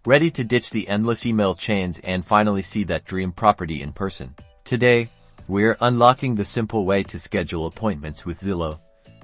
Ready to ditch the endless email chains and finally see that dream property in person? Today, we're unlocking the simple way to schedule appointments with Zillow,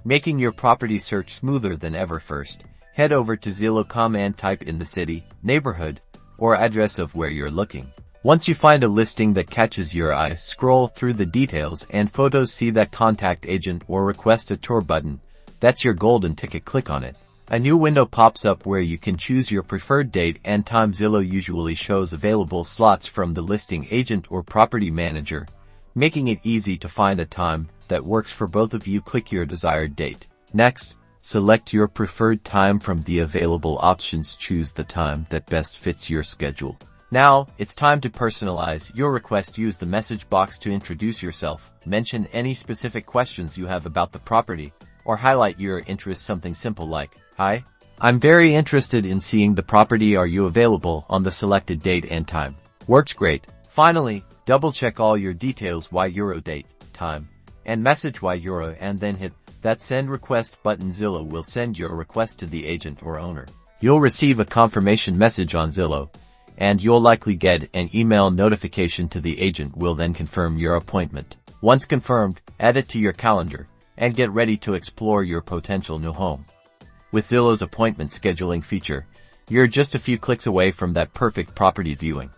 making your property search smoother than ever. First, head over to Zillow.com and type in the city, neighborhood, or address of where you're looking. Once you find a listing that catches your eye, scroll through the details and photos, see that contact agent or request a tour button. That's your golden ticket. Click on it. A new window pops up where you can choose your preferred date and time. Zillow usually shows available slots from the listing agent or property manager, making it easy to find a time that works for both of you. Click your desired date. Next, select your preferred time from the available options. Choose the time that best fits your schedule. Now, it's time to personalize your request. Use the message box to introduce yourself, mention any specific questions you have about the property, or highlight your interest. Something simple like, "Hi, I'm very interested in seeing the property. Are you available on the selected date and time?" Works great. Finally, double-check all your details: €, date, time, and message €, and then hit that send request button. Zillow will send your request to the agent or owner. You'll receive a confirmation message on Zillow, and you'll likely get an email notification to the agent. Will then confirm your appointment. Once confirmed, add it to your calendar and get ready to explore your potential new home. With Zillow's appointment scheduling feature, you're just a few clicks away from that perfect property viewing.